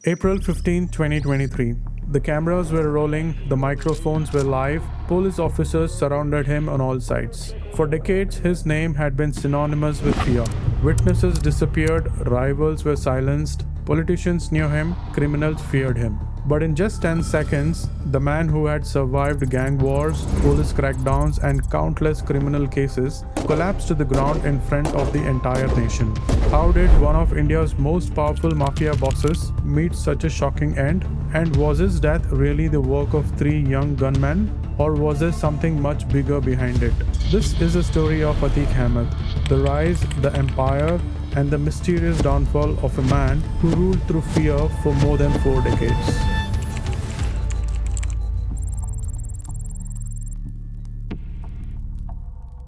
April 15, 2023. The cameras were rolling, the microphones were live, police officers surrounded him on all sides. For decades, his name had been synonymous with fear. Witnesses disappeared, rivals were silenced, politicians knew him, criminals feared him. But in just 10 seconds, the man who had survived gang wars, police crackdowns, and countless criminal cases collapsed to the ground in front of the entire nation. How did one of India's most powerful mafia bosses meet such a shocking end? And was his death really the work of three young gunmen? Or was there something much bigger behind it? This is a story of Atiq Ahmed, the rise, the empire, and the mysterious downfall of a man who ruled through fear for more than 4 decades.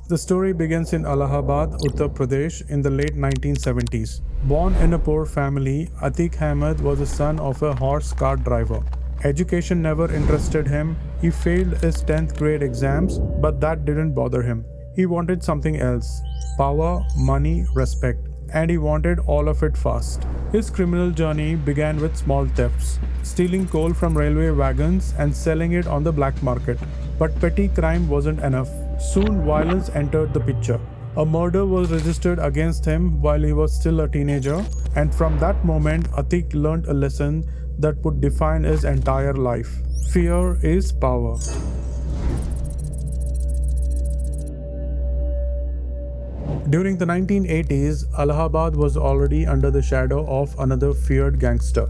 The story begins in Allahabad, Uttar Pradesh in the late 1970s. Born in a poor family, Atiq Ahmed was the son of a horse cart driver. Education never interested him. He failed his 10th grade exams, but that didn't bother him. He wanted something else: power, money, respect. And he wanted all of it fast. His criminal journey began with small thefts, stealing coal from railway wagons and selling it on the black market. But petty crime wasn't enough. Soon violence entered the picture. A murder was registered against him while he was still a teenager, and from that moment Atiq learned a lesson that would define his entire life. Fear is power. During the 1980s, Allahabad was already under the shadow of another feared gangster,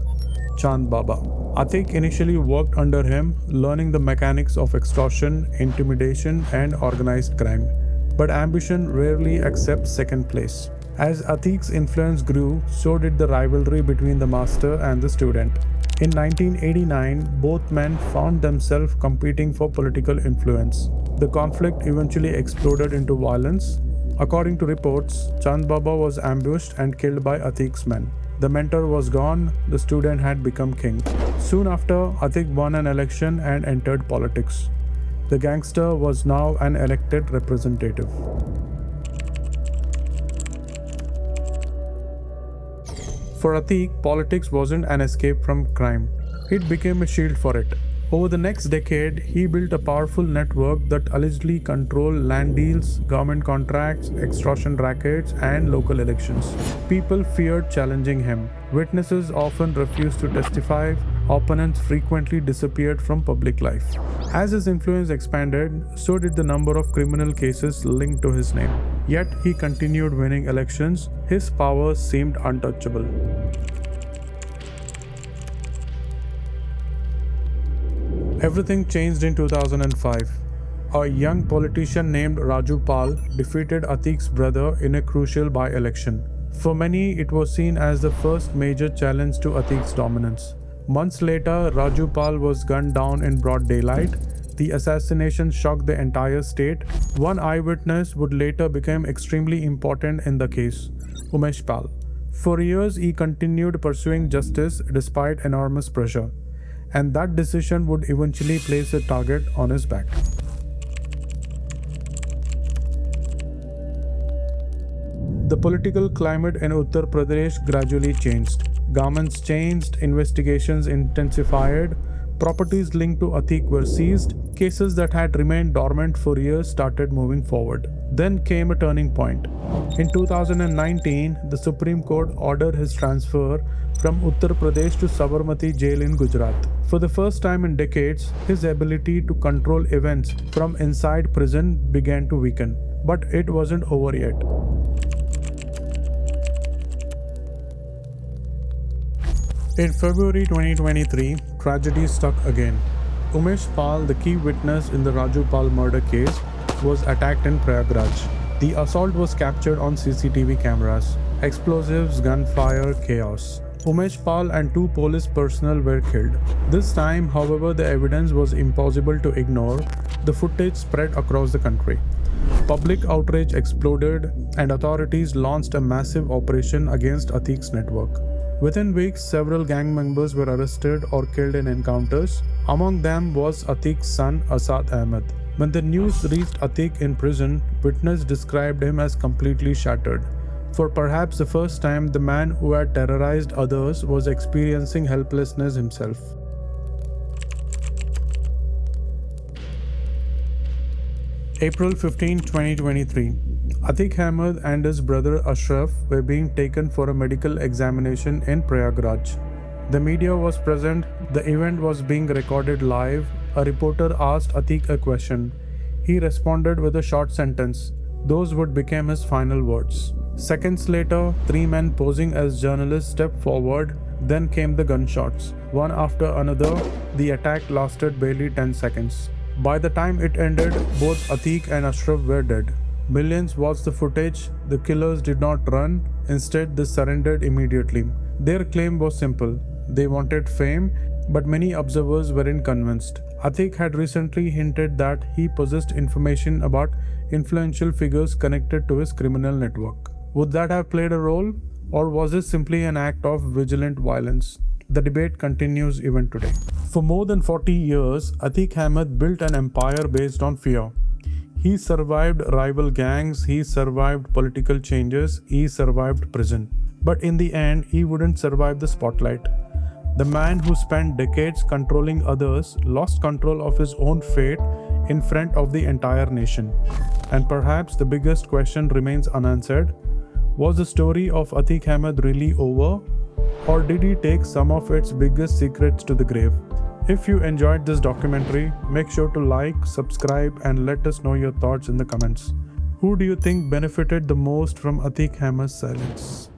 Chand Baba. Atiq initially worked under him, learning the mechanics of extortion, intimidation, and organized crime. But ambition rarely accepts second place. As Atiq's influence grew, so did the rivalry between the master and the student. In 1989, both men found themselves competing for political influence. The conflict eventually exploded into violence. According to reports, Chand Baba was ambushed and killed by Atiq's men. The mentor was gone, the student had become king. Soon after, Atiq won an election and entered politics. The gangster was now an elected representative. For Atiq, politics wasn't an escape from crime. It became a shield for it. Over the next decade, he built a powerful network that allegedly controlled land deals, government contracts, extortion rackets, and local elections. People feared challenging him. Witnesses often refused to testify. Opponents frequently disappeared from public life. As his influence expanded, so did the number of criminal cases linked to his name. Yet he continued winning elections. His power seemed untouchable. Everything changed in 2005. A young politician named Raju Pal defeated Atiq's brother in a crucial by-election. For many, it was seen as the first major challenge to Atiq's dominance. Months later, Raju Pal was gunned down in broad daylight. The assassination shocked the entire state. One eyewitness would later become extremely important in the case: Umesh Pal. For years, he continued pursuing justice despite enormous pressure. And that decision would eventually place a target on his back. The political climate in Uttar Pradesh gradually changed. Governments changed, investigations intensified, properties linked to Atiq were seized, cases that had remained dormant for years started moving forward. Then came a turning point. In 2019, the Supreme Court ordered his transfer from Uttar Pradesh to Sabarmati jail in Gujarat. For the first time in decades, his ability to control events from inside prison began to weaken. But it wasn't over yet. In February 2023, tragedy struck again. Umesh Pal, the key witness in the Raju Pal murder case, was attacked in Prayagraj. The assault was captured on CCTV cameras. Explosives, gunfire, chaos. Umesh Pal and 2 police personnel were killed. This time, however, the evidence was impossible to ignore. The footage spread across the country. Public outrage exploded, and authorities launched a massive operation against Atiq's network. Within weeks, several gang members were arrested or killed in encounters. Among them was Atiq's son, Asad Ahmed. When the news reached Atiq in prison, witnesses described him as completely shattered. For perhaps the first time, the man who had terrorized others was experiencing helplessness himself. April 15, 2023. Atiq Ahmed and his brother Ashraf were being taken for a medical examination in Prayagraj. The media was present, the event was being recorded live. A reporter asked Atiq a question. He responded with a short sentence. Those would become his final words. Seconds later, three men posing as journalists stepped forward. Then came the gunshots. One after another, the attack lasted barely 10 seconds. By the time it ended, both Atiq and Ashraf were dead. Millions watched the footage. The killers did not run. Instead, they surrendered immediately. Their claim was simple. They wanted fame, but many observers weren't convinced. Atiq had recently hinted that he possessed information about influential figures connected to his criminal network. Would that have played a role? Or was it simply an act of vigilant violence? The debate continues even today. For more than 40 years, Atiq Ahmed built an empire based on fear. He survived rival gangs, he survived political changes, he survived prison. But in the end, he wouldn't survive the spotlight. The man who spent decades controlling others lost control of his own fate in front of the entire nation. And perhaps the biggest question remains unanswered. Was the story of Atiq Ahmed really over? Or did he take some of its biggest secrets to the grave? If you enjoyed this documentary, make sure to like, subscribe, and let us know your thoughts in the comments. Who do you think benefited the most from Atiq Ahmed's silence?